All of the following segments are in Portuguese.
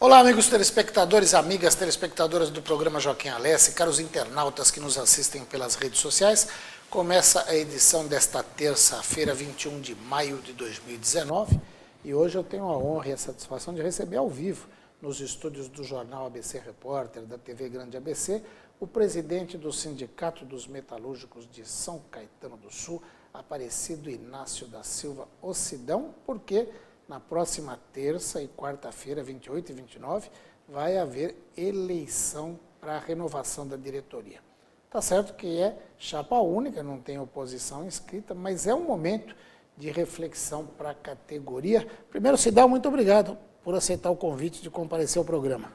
Olá, amigos telespectadores, amigas telespectadoras do programa Joaquim Alessi, caros internautas que nos assistem pelas redes sociais. Começa a edição desta terça-feira, 21 de maio de 2019, e hoje eu tenho a honra e a satisfação de receber ao vivo, nos estúdios do jornal ABC Repórter, da TV Grande ABC, o presidente do Sindicato dos Metalúrgicos de São Caetano do Sul, Aparecido Inácio da Silva Ossidão, porque na próxima terça e quarta-feira, 28 e 29, vai haver eleição para a renovação da diretoria. Tá certo que é chapa única, não tem oposição inscrita, mas é um momento de reflexão para a categoria. Primeiro, Sidão, muito obrigado por aceitar o convite de comparecer ao programa.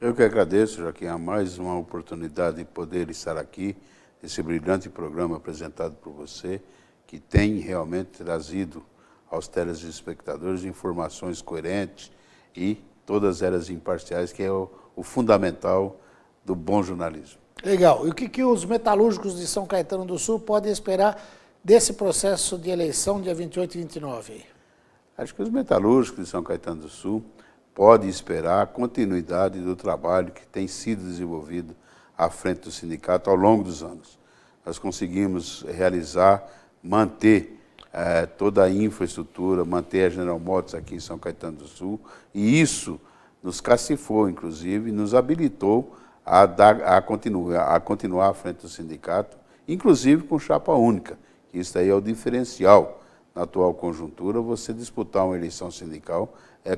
Eu que agradeço, Joaquim, a mais uma oportunidade de poder estar aqui, esse brilhante programa apresentado por você, que tem realmente trazido aos telespectadores informações coerentes e todas elas imparciais, que é o fundamental do bom jornalismo. Legal. E o que os metalúrgicos de São Caetano do Sul podem esperar desse processo de eleição dia 28 e 29? Acho que os metalúrgicos de São Caetano do Sul podem esperar a continuidade do trabalho que tem sido desenvolvido à frente do sindicato ao longo dos anos. Nós conseguimos realizar, manter toda a infraestrutura, manter a General Motors aqui em São Caetano do Sul, e isso nos cacifou, inclusive, nos habilitou a continuar à frente do sindicato, inclusive com chapa única, que isso aí é o diferencial na atual conjuntura, você disputar uma eleição sindical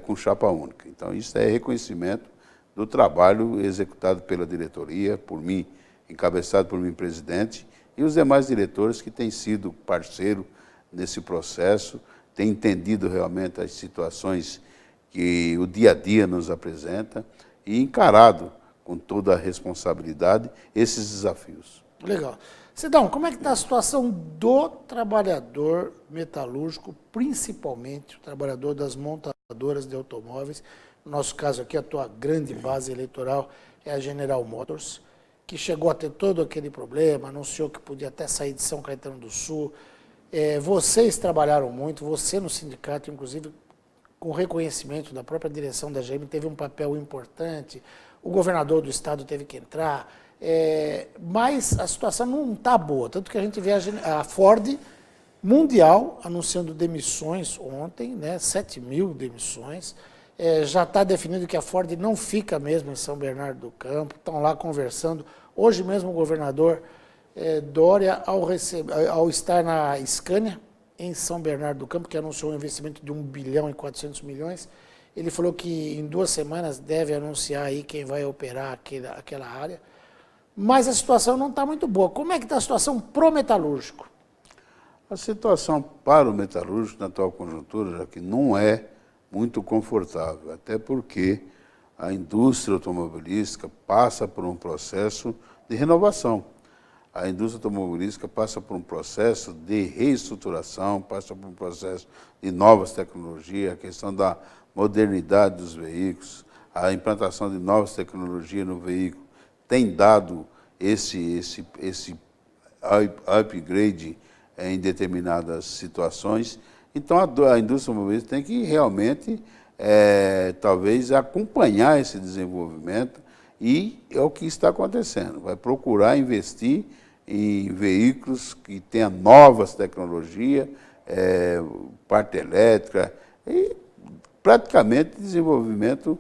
com chapa única. Então, isso é reconhecimento do trabalho executado pela diretoria, por mim, encabeçado por mim, presidente, e os demais diretores que têm sido parceiro nesse processo, têm entendido realmente as situações que o dia a dia nos apresenta e encarado com toda a responsabilidade esses desafios. Legal. Sidão, como é que está a situação do trabalhador metalúrgico, principalmente o trabalhador das montadoras de automóveis? No nosso caso aqui, a tua grande base eleitoral é a General Motors, que chegou a ter todo aquele problema, anunciou que podia até sair de São Caetano do Sul. Vocês trabalharam muito, você no sindicato, inclusive, com reconhecimento da própria direção da GM, teve um papel importante, o governador do estado teve que entrar, mas a situação não está boa, tanto que a gente vê a Ford Mundial anunciando demissões ontem, né, 7 mil demissões, já está definido que a Ford não fica mesmo em São Bernardo do Campo, estão lá conversando. Hoje mesmo o governador Dória, ao estar na Scania, em São Bernardo do Campo, que anunciou um investimento de 1 bilhão e 400 milhões, ele falou que em 2 semanas deve anunciar aí quem vai operar aquela área. Mas a situação não está muito boa. Como é que está a situação pro metalúrgico? A situação para o metalúrgico na atual conjuntura, já que não é muito confortável, até porque a indústria automobilística passa por um processo de renovação. A indústria automobilística passa por um processo de reestruturação, passa por um processo de novas tecnologias, a questão da modernidade dos veículos, a implantação de novas tecnologias no veículo tem dado esse upgrade em determinadas situações. Então, a indústria automobilística tem que realmente, talvez, acompanhar esse desenvolvimento, e é o que está acontecendo. Vai procurar investir em veículos que tenham novas tecnologias, parte elétrica e praticamente desenvolvimento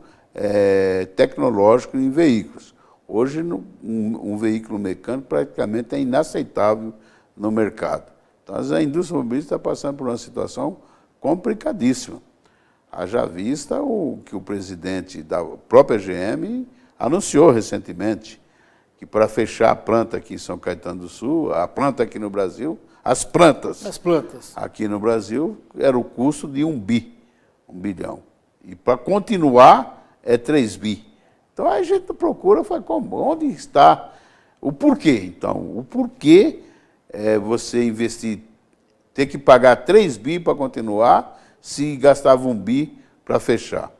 tecnológico em veículos. Hoje, um veículo mecânico praticamente é inaceitável no mercado. Então, a indústria automobilística está passando por uma situação complicadíssima. Haja vista o que o presidente da própria GM anunciou recentemente, que para fechar a planta aqui em São Caetano do Sul, a planta aqui no Brasil, as plantas aqui no Brasil, era o custo de 1 bilhão. E para continuar é 3 bi. Então a gente procura, fala, onde está o porquê? Então, o porquê você investir, ter que pagar 3 bi para continuar, se gastava 1 bi para fechar?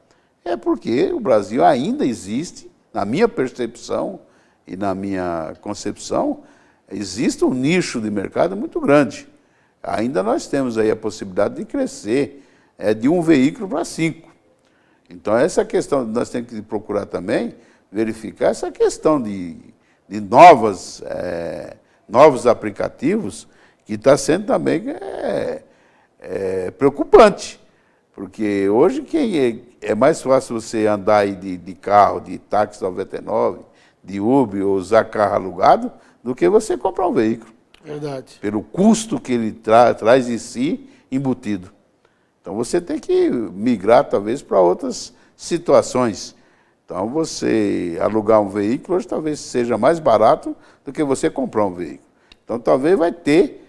É porque o Brasil ainda existe, na minha percepção e na minha concepção, existe um nicho de mercado muito grande. Ainda nós temos aí a possibilidade de crescer de um veículo para 5. Então, essa questão, nós temos que procurar também verificar essa questão de novos aplicativos, que está sendo também preocupante. Porque hoje é mais fácil você andar aí de carro, de táxi 99, de Uber, ou usar carro alugado, do que você comprar um veículo. Verdade. Pelo custo que ele traz em si embutido. Então você tem que migrar talvez para outras situações. Então você alugar um veículo hoje talvez seja mais barato do que você comprar um veículo. Então talvez vai ter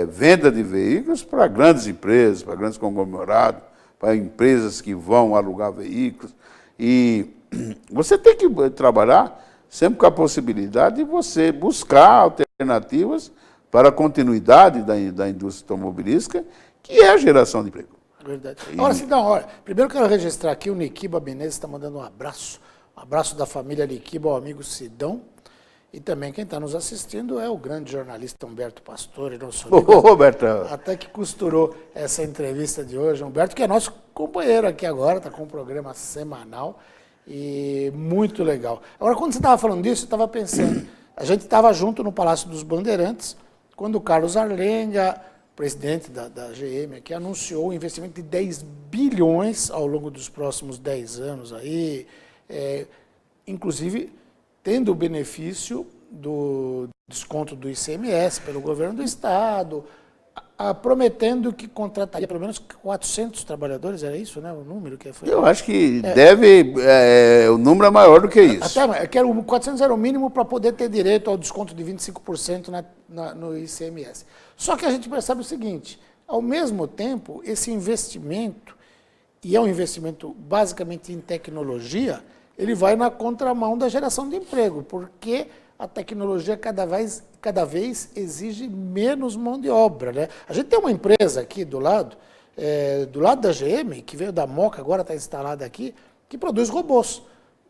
venda de veículos para grandes empresas, para grandes conglomerados, para empresas que vão alugar veículos. E você tem que trabalhar sempre com a possibilidade de você buscar alternativas para a continuidade da indústria automobilística, que é a geração de emprego. Verdade. Agora, Sidão, olha, primeiro eu quero registrar aqui o Niquiba Menezes está mandando um abraço da família Niquiba ao amigo Sidão, e também quem está nos assistindo é o grande jornalista Humberto Pastore, nosso amigo, Roberto, até que costurou essa entrevista de hoje. Humberto, que é nosso companheiro aqui agora, está com um programa semanal e muito legal. Agora, quando você estava falando disso, eu estava pensando, a gente estava junto no Palácio dos Bandeirantes, quando o Carlos Arlenga, presidente da GM, aqui, anunciou um investimento de 10 bilhões ao longo dos próximos 10 anos, aí, inclusive tendo o benefício do desconto do ICMS pelo governo do Estado, prometendo que contrataria pelo menos 400 trabalhadores, era isso, né? O número que foi? eu acho que o número é maior do que isso. Até, que o 400 era o mínimo para poder ter direito ao desconto de 25% no ICMS. Só que a gente percebe o seguinte, ao mesmo tempo, esse investimento, e é um investimento basicamente em tecnologia, ele vai na contramão da geração de emprego, porque a tecnologia cada vez exige menos mão de obra, né? A gente tem uma empresa aqui do lado da GM, que veio da Moca, agora está instalada aqui, que produz robôs.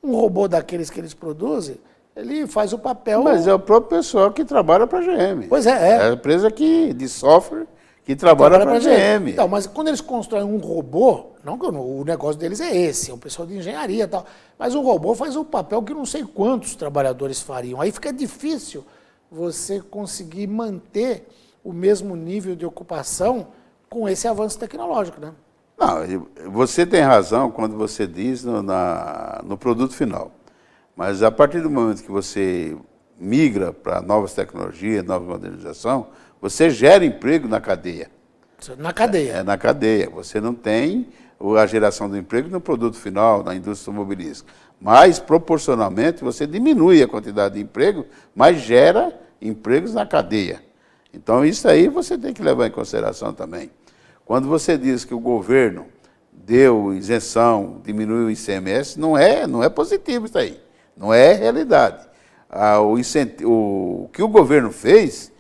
Um robô daqueles que eles produzem, ele faz o papel... Mas é o próprio pessoal que trabalha para a GM. Pois é. É a empresa de software que trabalha para a GM. Então, mas quando eles constroem um robô, não que o negócio deles é esse, é um pessoal de engenharia e tal, mas o robô faz o papel que não sei quantos trabalhadores fariam. Aí fica difícil você conseguir manter o mesmo nível de ocupação com esse avanço tecnológico, né? Não, você tem razão quando você diz no produto final. Mas a partir do momento que você migra para novas tecnologias, nova modernização, você gera emprego na cadeia. Na cadeia. É na cadeia. Você não tem a geração do emprego no produto final, na indústria automobilística. Mas, proporcionalmente, você diminui a quantidade de emprego, mas gera empregos na cadeia. Então, isso aí você tem que levar em consideração também. Quando você diz que o governo deu isenção, diminuiu o ICMS, não é positivo isso aí. Não é realidade. O que o governo fez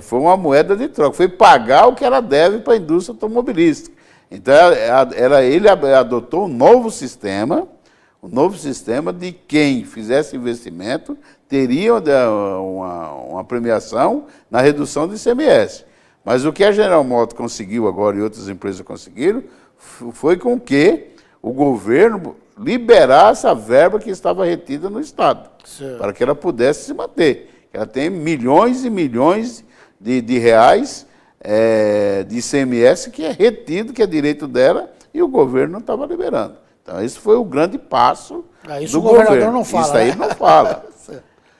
foi uma moeda de troca, foi pagar o que ela deve para a indústria automobilística. Então, ele adotou um novo sistema de quem fizesse investimento teria uma premiação na redução do ICMS. Mas o que a General Motors conseguiu agora e outras empresas conseguiram foi com que o governo liberasse a verba que estava retida no Estado, para que ela pudesse se manter. Ela tem milhões e milhões de reais de ICMS que é retido, que é direito dela, e o governo não estava liberando. Então, esse foi o grande passo isso do o governador governo. não fala, isso aí né? não fala.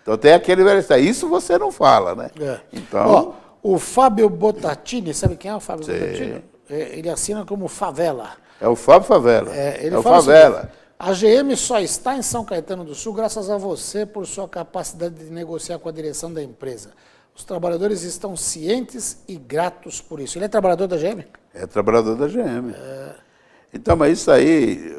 Então, tem aquele velho, isso você não fala, né? Então, o Fábio Botatini, sabe quem é o Fábio Botatini? Ele assina como Favela. é o Fábio Favela. Ele é o fala Favela. a GM só está em São Caetano do Sul graças a você por sua capacidade de negociar com a direção da empresa. Os trabalhadores estão cientes e gratos por isso. Ele é trabalhador da GM? É trabalhador da GM. Então, mas isso aí,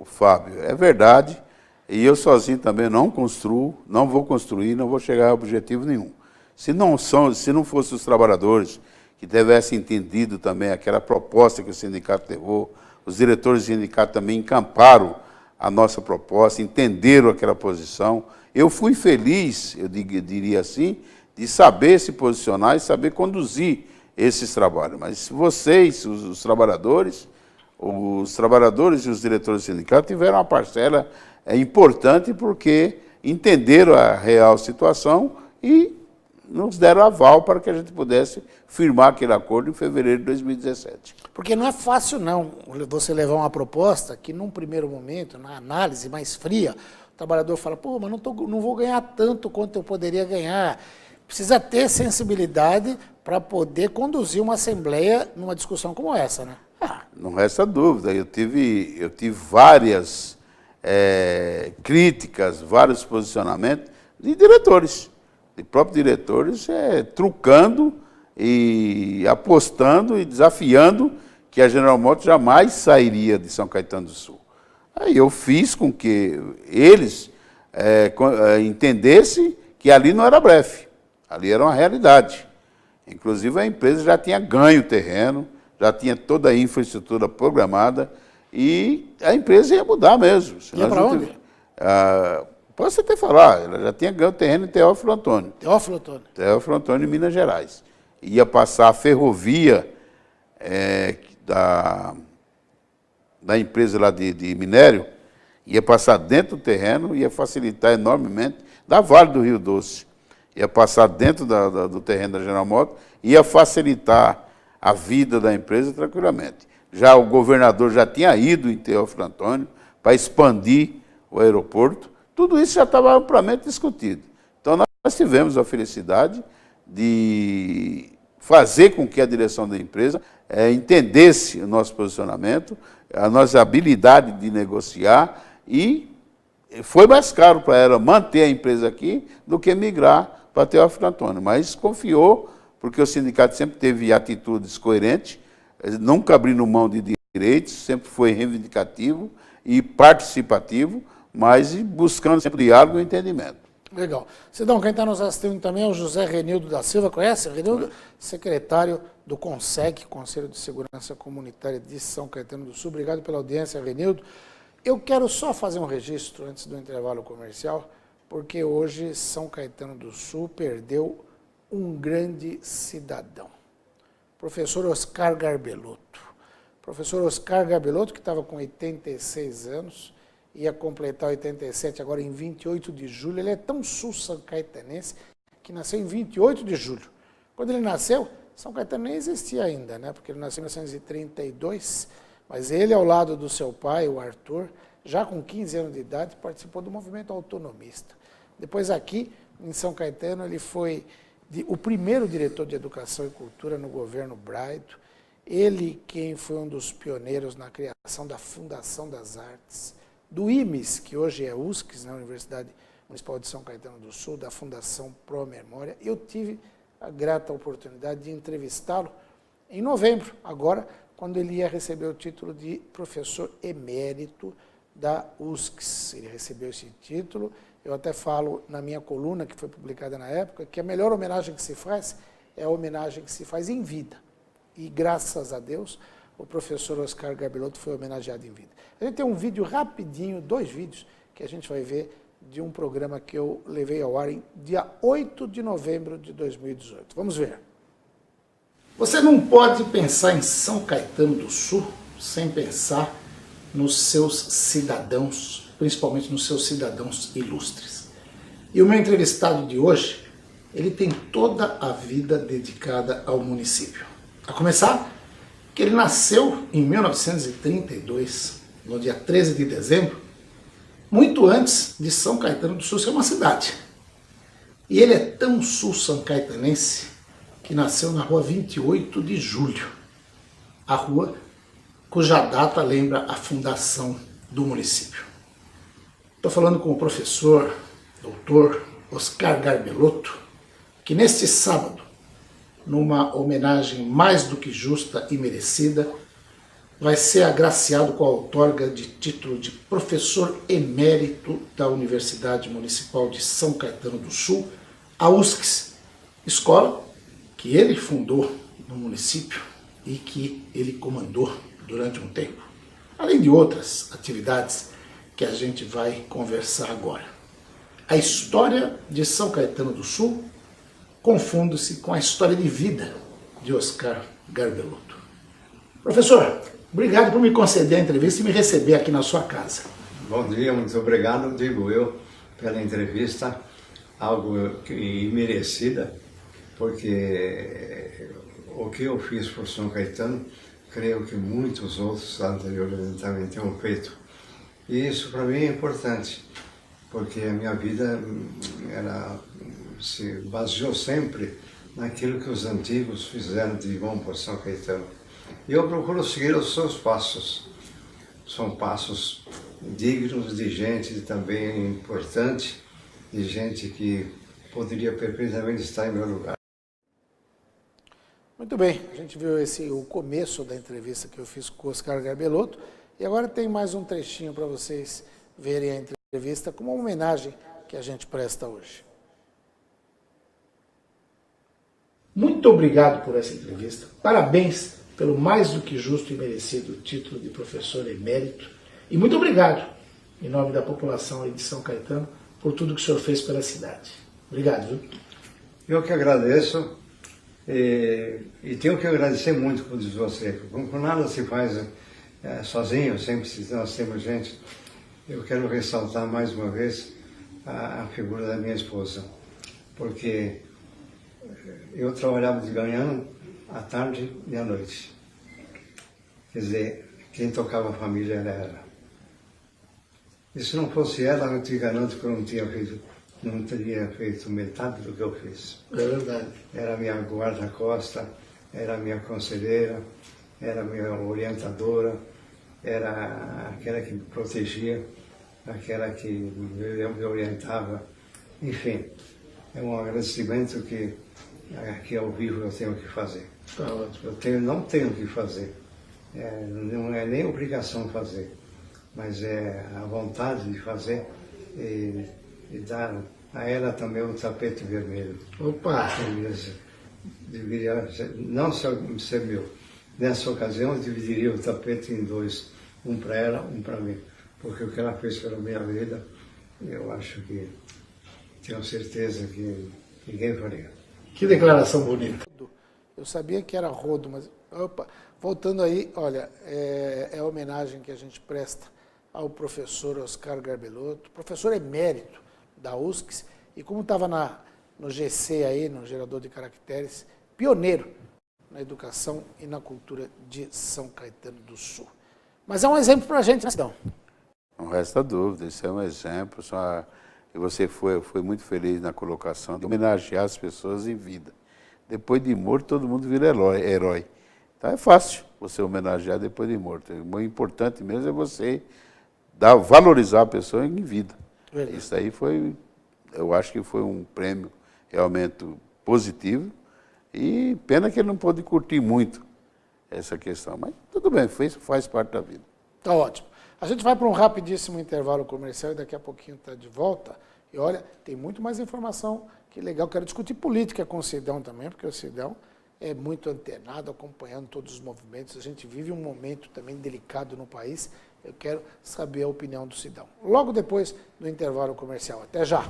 Fábio, é verdade. E eu sozinho também não construo, não vou construir, não vou chegar a objetivo nenhum. Se não fossem os trabalhadores que tivessem entendido também aquela proposta que o sindicato levou, os diretores do sindicato também encamparam a nossa proposta, entenderam aquela posição. Eu fui feliz, eu diria assim, de saber se posicionar e saber conduzir esses trabalhos. Mas vocês, os trabalhadores, os trabalhadores e os diretores sindicatos tiveram uma parcela importante porque entenderam a real situação e nos deram aval para que a gente pudesse firmar aquele acordo em fevereiro de 2017. Porque não é fácil, não, você levar uma proposta que, num primeiro momento, na análise mais fria, o trabalhador fala, pô, mas não vou ganhar tanto quanto eu poderia ganhar. Precisa ter sensibilidade para poder conduzir uma assembleia numa discussão como essa, né? Não resta dúvida. Eu tive várias críticas, vários posicionamentos de diretores, de próprios diretores, trucando e apostando e desafiando que a General Motors jamais sairia de São Caetano do Sul. Aí eu fiz com que eles entendessem que ali não era blefe, ali era uma realidade. Inclusive a empresa já tinha ganho o terreno, já tinha toda a infraestrutura programada e a empresa ia mudar mesmo. Ia para onde? Posso até falar, ela já tinha ganho o terreno em Teófilo Otoni. Teófilo Otoni. Teófilo Otoni, em Minas Gerais. Ia passar a ferrovia da empresa lá de minério, ia passar dentro do terreno, ia facilitar enormemente, da Vale do Rio Doce. Ia passar dentro do terreno da General Motors, ia facilitar a vida da empresa tranquilamente. Já o governador já tinha ido em Teófilo Otoni para expandir o aeroporto. Tudo isso já estava amplamente discutido. Então, nós tivemos a felicidade de fazer com que a direção da empresa entendesse o nosso posicionamento, a nossa habilidade de negociar e foi mais caro para ela manter a empresa aqui do que migrar para Teófilo Otoni. Mas confiou, porque o sindicato sempre teve atitudes coerentes, nunca abrindo mão de direitos, sempre foi reivindicativo e participativo, mas buscando sempre diálogo e entendimento. Legal. Cidão, quem está nos assistindo também é o José Renildo da Silva, conhece? Renildo, secretário do CONSEC, Conselho de Segurança Comunitária de São Caetano do Sul. Obrigado pela audiência, Renildo. Eu quero só fazer um registro antes do intervalo comercial, porque hoje São Caetano do Sul perdeu um grande cidadão. Professor Oscar Garbelotto. Professor Oscar Garbelotto, que estava com 86 anos, ia completar 87 agora em 28 de julho. Ele é tão sul-são-caetanense que nasceu em 28 de julho. Quando ele nasceu, São Caetano nem existia ainda, né? Porque ele nasceu em 1932, mas ele, ao lado do seu pai, o Arthur, já com 15 anos de idade, participou do movimento autonomista. Depois aqui, em São Caetano, ele foi o primeiro diretor de Educação e Cultura no governo Braido. Ele quem foi um dos pioneiros na criação da Fundação das Artes, do IMES, que hoje é USCS, na Universidade Municipal de São Caetano do Sul, da Fundação Pro Memória. Eu tive a grata oportunidade de entrevistá-lo em novembro, agora, quando ele ia receber o título de professor emérito da USCS. Ele recebeu esse título. Eu até falo na minha coluna, que foi publicada na época, que a melhor homenagem que se faz é a homenagem que se faz em vida. E, graças a Deus, o professor Oscar Garbelotto foi homenageado em vida. A gente tem um vídeo rapidinho, 2 vídeos, que a gente vai ver de um programa que eu levei ao ar em dia 8 de novembro de 2018. Vamos ver. Você não pode pensar em São Caetano do Sul sem pensar nos seus cidadãos, principalmente nos seus cidadãos ilustres. E o meu entrevistado de hoje, ele tem toda a vida dedicada ao município. A começar que ele nasceu em 1932, no dia 13 de dezembro, muito antes de São Caetano do Sul ser uma cidade. E ele é tão sul-são-caetanense que nasceu na rua 28 de julho, a rua cuja data lembra a fundação do município. Estou falando com o professor, doutor Oscar Garbelotto, que neste sábado, numa homenagem mais do que justa e merecida, vai ser agraciado com a outorga de título de professor emérito da Universidade Municipal de São Caetano do Sul, a USCS, escola que ele fundou no município e que ele comandou durante um tempo, além de outras atividades que a gente vai conversar agora. A história de São Caetano do Sul confunde-se com a história de vida de Oscar Garbelotto. Professor, Obrigado por me conceder a entrevista e me receber aqui na sua casa. Bom dia, muito obrigado, digo eu, pela entrevista, algo imerecida, porque o que eu fiz por São Caetano, creio que muitos outros anteriormente também tenham feito. E isso para mim é importante, porque a minha vida se baseou sempre naquilo que os antigos fizeram de bom por São Caetano. E eu procuro seguir os seus passos. São passos dignos de gente também importante, de gente que poderia perfeitamente estar em meu lugar. Muito bem, a gente viu o começo da entrevista que eu fiz com o Oscar Garbelotto e agora tem mais um trechinho para vocês verem a entrevista como uma homenagem que a gente presta hoje. Muito obrigado por essa entrevista, parabéns pelo mais do que justo e merecido título de professor emérito e muito obrigado, em nome da população aí de São Caetano, por tudo que o senhor fez pela cidade. Obrigado, viu? Eu que agradeço. E tenho que agradecer muito, como diz você, porque nada se faz sozinho, sempre nós temos gente. Eu quero ressaltar mais uma vez a figura da minha esposa, porque eu trabalhava de manhã, à tarde e à noite. Quer dizer, quem tocava a família era ela. E se não fosse ela, eu te garanto que eu não teria feito metade do que eu fiz. É verdade. Era a minha guarda-costa, era a minha conselheira, era a minha orientadora, era aquela que me protegia, aquela que me orientava. Enfim, é um agradecimento que aqui ao vivo eu tenho que fazer. Tá ótimo. Não tenho que fazer, não é nem obrigação fazer, mas é a vontade de fazer e dar a ela também um tapete vermelho. Opa! Deveria não ser meu. Nessa ocasião, eu dividiria o tapete em dois, um para ela, um para mim. Porque o que ela fez pela minha vida, eu acho que tenho certeza que ninguém faria. Que declaração bonita. Eu sabia que era rodo, mas opa, voltando aí, olha, é a homenagem que a gente presta ao professor Oscar Garbelotto, professor emérito da USCS, e como estava no GC aí, no gerador de caracteres, pioneiro na educação e na cultura de São Caetano do Sul. Mas é um exemplo para a gente, né, Sidão? Não resta dúvida, isso é um exemplo. E você foi muito feliz na colocação de homenagear as pessoas em vida. Depois de morto, todo mundo vira herói. Então é fácil você homenagear depois de morto. O importante mesmo é você valorizar a pessoa em vida. Verdade. Isso aí eu acho que foi um prêmio realmente positivo e pena que ele não pôde curtir muito essa questão, mas tudo bem, faz parte da vida. Tá ótimo. A gente vai para um rapidíssimo intervalo comercial e daqui a pouquinho está de volta. E olha, tem muito mais informação que legal. Quero discutir política com o Sidão também, porque o Sidão é muito antenado, acompanhando todos os movimentos. A gente vive um momento também delicado no país. Eu quero saber a opinião do Sidão. Logo depois do intervalo comercial. Até já!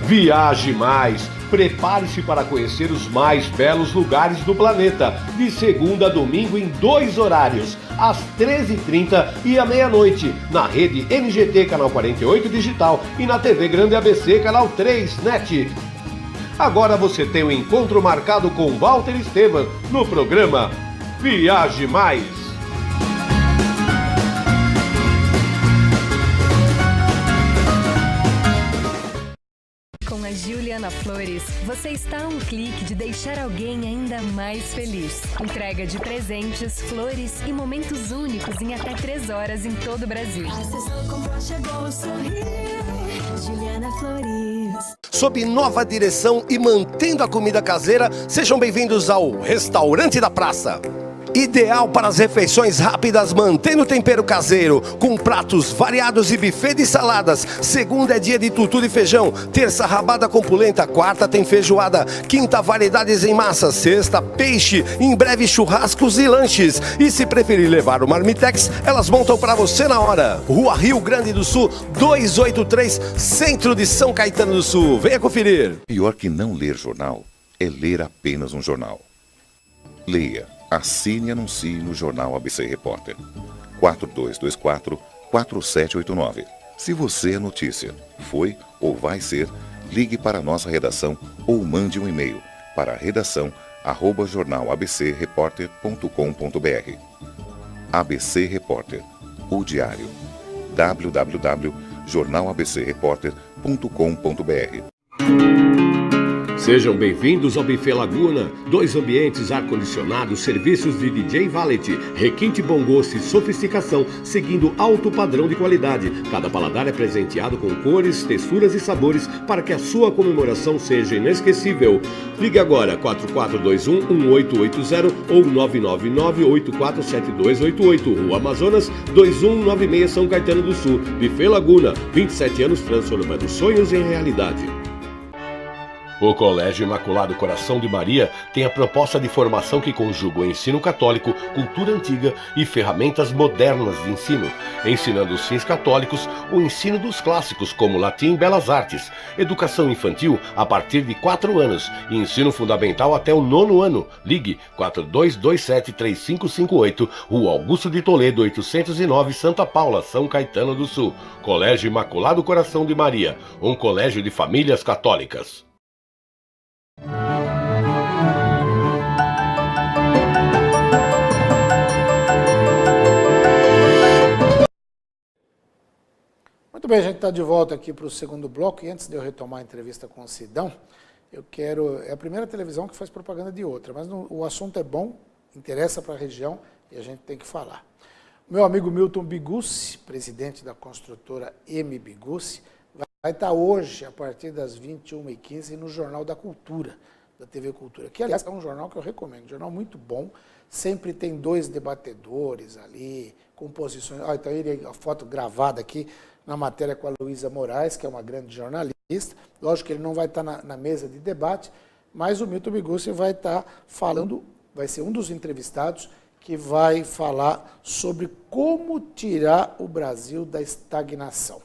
Viaje mais! Prepare-se para conhecer os mais belos lugares do planeta, de segunda a domingo em 2 horários, às 13h30 e à meia-noite, na rede NGT Canal 48 Digital e na TV Grande ABC Canal 3 NET. Agora você tem um encontro marcado com Walter Esteban no programa Viaje Mais. Com a Juliana Flores, você está a um clique de deixar alguém ainda mais feliz. Entrega de presentes, flores e momentos únicos em até 3 horas em todo o Brasil. Juliana Flores. Sob nova direção e mantendo a comida caseira, sejam bem-vindos ao Restaurante da Praça. Ideal para as refeições rápidas, mantendo o tempero caseiro, com pratos variados e buffet de saladas. Segunda é dia de tutu de feijão, terça rabada com polenta, quarta tem feijoada, quinta variedades em massa, sexta peixe, em breve churrascos e lanches. E se preferir levar o Marmitex, elas montam para você na hora. Rua Rio Grande do Sul, 283, centro de São Caetano do Sul. Venha conferir. Pior que não ler jornal é ler apenas um jornal. Leia, assine e anuncie no Jornal ABC Repórter. 4224-4789. Se você é notícia, foi ou vai ser, ligue para a nossa redação ou mande um e-mail para redação@jornalabcreporter.com.br. ABC Repórter, o diário. www.jornalabcreporter.com.br. Sejam bem-vindos ao Buffet Laguna. 2 ambientes, ar-condicionado, serviços de DJ Valet, requinte bom gosto e sofisticação, seguindo alto padrão de qualidade. Cada paladar é presenteado com cores, texturas e sabores para que a sua comemoração seja inesquecível. Ligue agora 4421-1880 ou 999-847288. Rua Amazonas, 2196 São Caetano do Sul. Buffet Laguna, 27 anos transformando sonhos em realidade. O Colégio Imaculado Coração de Maria tem a proposta de formação que conjuga o ensino católico, cultura antiga e ferramentas modernas de ensino, ensinando os fins católicos o ensino dos clássicos como latim e belas artes, educação infantil a partir de 4 anos e ensino fundamental até o 9º ano. Ligue 4227-3558, Rua Augusto de Toledo, 809, Santa Paula, São Caetano do Sul. Colégio Imaculado Coração de Maria, um colégio de famílias católicas. Muito bem, a gente está de volta aqui para o segundo bloco, e antes de eu retomar a entrevista com o Sidão, eu quero... É a primeira televisão que faz propaganda de outra, mas o assunto é bom, interessa para a região e a gente tem que falar. Meu amigo Milton Bigucci, presidente da construtora M. Bigucci, vai estar hoje, a partir das 21h15, no Jornal da Cultura, da TV Cultura, que, aliás, é um jornal que eu recomendo, um jornal muito bom, sempre tem 2 debatedores ali, com posições... então a foto gravada aqui na matéria com a Luísa Moraes, que é uma grande jornalista. Lógico que ele não vai estar na mesa de debate, mas o Milton Bigucci vai estar falando, vai ser um dos entrevistados que vai falar sobre como tirar o Brasil da estagnação.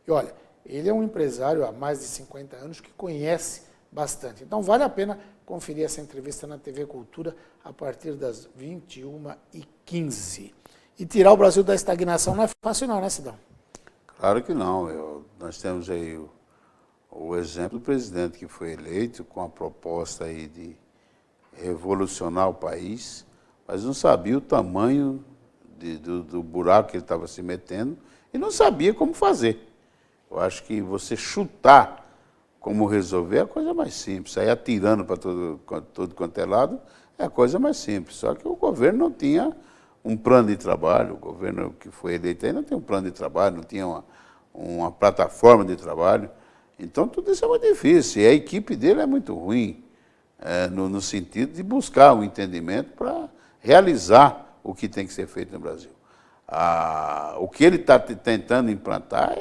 E olha, ele é um empresário há mais de 50 anos que conhece bastante. Então vale a pena conferir essa entrevista na TV Cultura a partir das 21h15. E tirar o Brasil da estagnação não é fácil não, né, Sidão? Claro que não. Nós temos aí o exemplo do presidente que foi eleito com a proposta aí de revolucionar o país, mas não sabia o tamanho do buraco que ele estava se metendo e não sabia como fazer. Eu acho que você chutar como resolver é a coisa mais simples. Sair atirando para todo quanto é lado é a coisa mais simples. Só que o governo não tinha um plano de trabalho, o governo que foi eleito aí não tem um plano de trabalho, não tinha uma plataforma de trabalho. Então tudo isso é muito difícil. E a equipe dele é muito ruim, no sentido de buscar um entendimento para realizar o que tem que ser feito no Brasil. O que ele está tentando implantar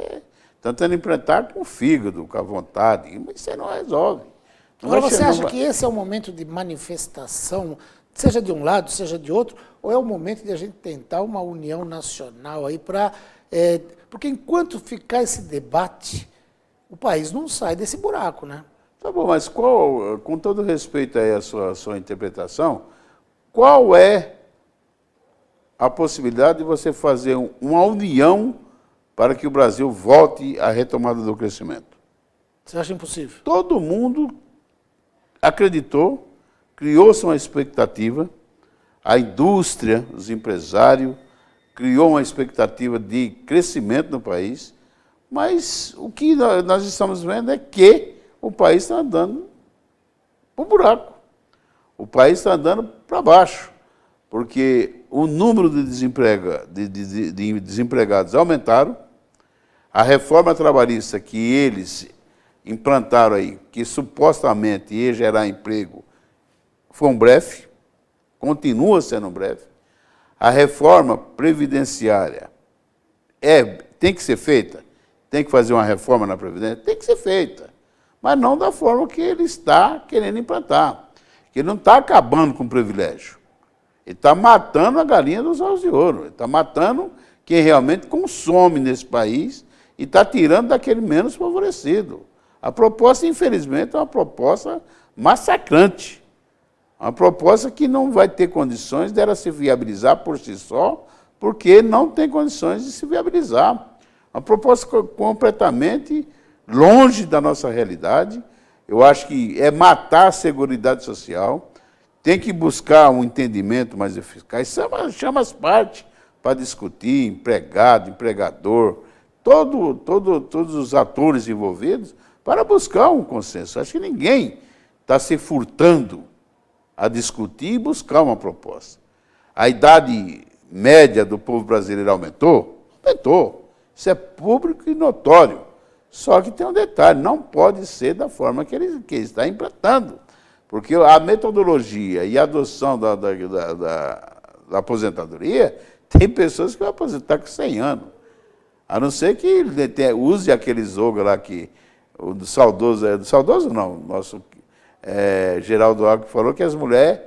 com o fígado, com a vontade, mas isso aí não resolve. Agora, você acha que esse é o momento de manifestação, seja de um lado, seja de outro, ou é o momento de a gente tentar uma união nacional aí para... porque enquanto ficar esse debate, o país não sai desse buraco, né? Tá bom, mas com todo respeito aí à sua interpretação, qual é a possibilidade de você fazer uma união para que o Brasil volte à retomada do crescimento? Você acha impossível? Todo mundo acreditou, criou-se uma expectativa, a indústria, os empresários, criou uma expectativa de crescimento no país, mas o que nós estamos vendo é que o país está andando para o buraco. O país está andando para baixo, porque o número de desempregados aumentaram, a reforma trabalhista que eles implantaram aí, que supostamente ia gerar emprego, foi um blefe, continua sendo breve. A reforma previdenciária tem que ser feita? Tem que fazer uma reforma na Previdência? Tem que ser feita, mas não da forma que ele está querendo implantar. Ele não está acabando com o privilégio. Ele está matando a galinha dos ovos de ouro. Ele está matando quem realmente consome nesse país e está tirando daquele menos favorecido. A proposta, infelizmente, é uma proposta massacrante. Uma proposta que não vai ter condições dela se viabilizar por si só, porque não tem condições de se viabilizar. Uma proposta completamente longe da nossa realidade. Eu acho que é matar a Seguridade Social, tem que buscar um entendimento mais eficaz, chama as partes para discutir, empregado, empregador, todos os atores envolvidos, para buscar um consenso. Acho que ninguém está se furtando a discutir e buscar uma proposta. A idade média do povo brasileiro aumentou? Aumentou. Isso é público e notório. Só que tem um detalhe, não pode ser da forma que ele está implantando. Porque a metodologia e a adoção da aposentadoria, tem pessoas que vão aposentar com 100 anos. A não ser que ele use aquele slogan lá que o do saudoso não, nosso Geraldo Alckmin falou que as mulheres,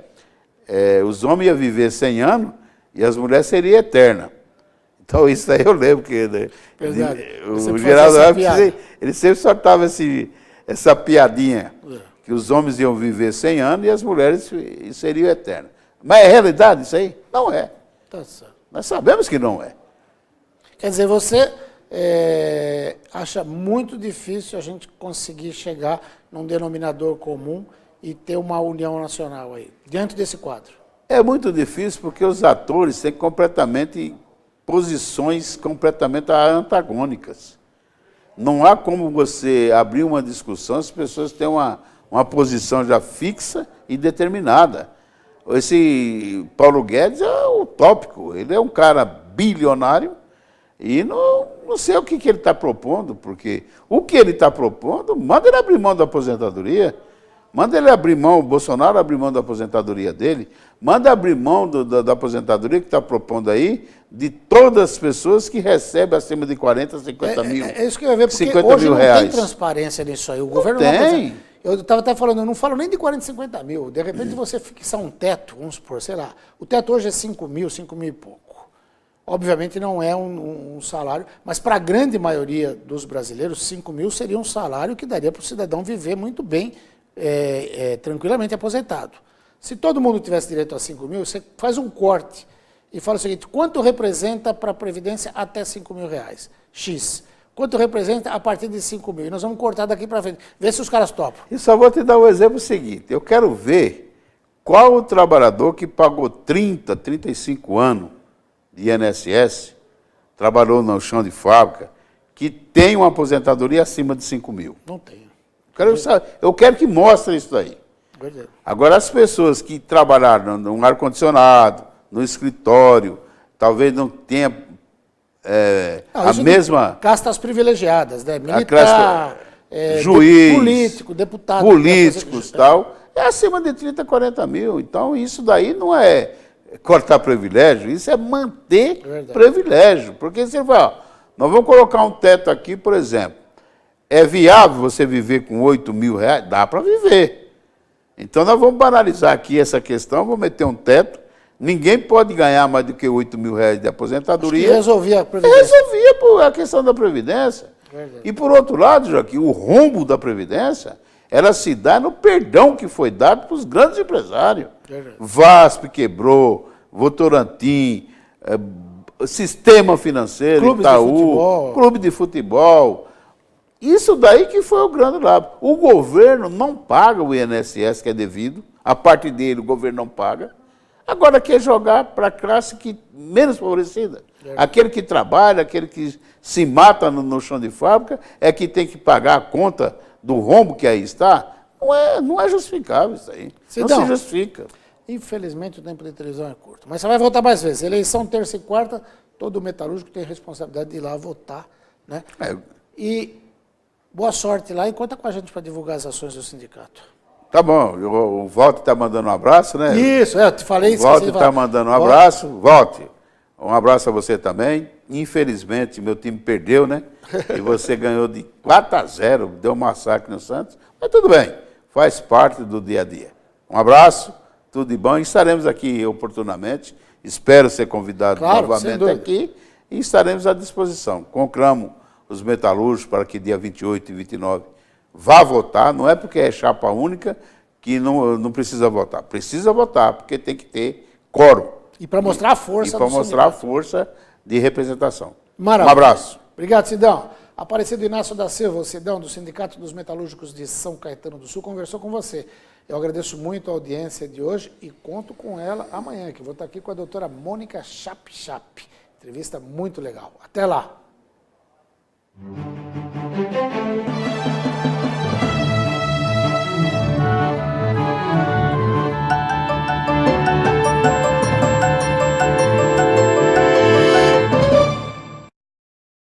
os homens iam viver 100 anos e as mulheres seriam eternas. Então isso aí eu lembro que o Geraldo Alckmin, ele sempre soltava essa piadinha, que os homens iam viver 100 anos e as mulheres seriam eternas. Mas é realidade isso aí? Não é. Tá certo. Nós sabemos que não é. Quer dizer, você acha muito difícil a gente conseguir chegar num denominador comum e ter uma união nacional aí, diante desse quadro? É muito difícil porque os atores têm posições completamente antagônicas. Não há como você abrir uma discussão se as pessoas têm uma posição já fixa e determinada. Esse Paulo Guedes é utópico, ele é um cara bilionário e não sei o que ele está propondo, porque o que ele está propondo, manda ele abrir mão da aposentadoria, manda ele abrir mão, o Bolsonaro abrir mão da aposentadoria dele, manda abrir mão da aposentadoria que está propondo aí, de todas as pessoas que recebem acima de 40, 50 mil. É isso que eu ia ver, porque 50 hoje mil não reais. tem transparência nisso aí. O governo tem. não apresenta. Eu estava até falando, eu não falo nem de 40, 50 mil. De repente você fixar um teto, vamos supor, sei lá, o teto hoje é 5 mil e pouco. Obviamente não é um salário, mas para a grande maioria dos brasileiros, 5 mil seria um salário que daria para o cidadão viver muito bem, tranquilamente aposentado. Se todo mundo tivesse direito a 5 mil, você faz um corte e fala o seguinte, quanto representa para a Previdência até 5 mil reais? X. Quanto representa a partir de 5 mil? E nós vamos cortar daqui para frente. Vê se os caras topam. E só vou te dar um exemplo seguinte. Eu quero ver qual o trabalhador que pagou 30, 35 anos de INSS, trabalhou no chão de fábrica, que tem uma aposentadoria acima de 5 mil. Não tem. Eu quero que mostre isso aí. Verdade. Agora, as pessoas que trabalharam no ar-condicionado, no escritório, talvez não tenha a mesma... Castas privilegiadas, né? Militar, juiz, político, deputado. políticos e tal, é acima de 30, 40 mil. Então, isso daí não é cortar privilégio, isso é manter privilégio. Porque você fala, nós vamos colocar um teto aqui, por exemplo, é viável você viver com 8 mil reais? Dá para viver. Então, nós vamos banalizar aqui essa questão, vamos meter um teto. Ninguém pode ganhar mais do que 8 mil reais de aposentadoria. Acho que resolvia a Previdência. Resolvia a questão da Previdência. Verdade. E, por outro lado, Joaquim, o rombo da Previdência, ela se dá no perdão que foi dado para os grandes empresários. Verdade. VASP quebrou, Votorantim, Sistema Financeiro, Clube Itaú, de futebol. Clube de Futebol. Isso daí que foi o grande lado. O governo não paga o INSS que é devido, a parte dele o governo não paga. Agora quer jogar para a classe menos favorecida. Aquele que trabalha, aquele que se mata no chão de fábrica, é que tem que pagar a conta do rombo que aí está. Não é justificável isso aí. Cidão, não se justifica. Infelizmente o tempo de televisão é curto. Mas você vai votar mais vezes. Eleição terça e quarta, todo metalúrgico tem responsabilidade de ir lá votar. Né? E boa sorte lá e conta com a gente para divulgar as ações do sindicato. Tá bom, o Walter está mandando um abraço, né? Isso, eu te falei isso. O Walter está mandando um abraço. Walter, um abraço a você também. Infelizmente, meu time perdeu, né? E você ganhou de 4-0, deu um massacre no Santos. Mas tudo bem, faz parte do dia a dia. Um abraço, tudo de bom. E estaremos aqui oportunamente. Espero ser convidado Claro, sem novamente dúvida. aqui. E estaremos à disposição. Conclamo os metalúrgicos para que dia 28 e 29 vá votar. Não é porque é chapa única que não precisa votar. Precisa votar, porque tem que ter quórum. E para mostrar a força E para do mostrar a sindicato. força de representação. Maravilha. Um abraço. Obrigado, Sidão. Aparecido Inácio da Silva, o Sidão, do Sindicato dos Metalúrgicos de São Caetano do Sul, conversou com você. Eu agradeço muito a audiência de hoje e conto com ela amanhã, que vou estar aqui com a doutora Mônica Chap. Entrevista muito legal. Até lá.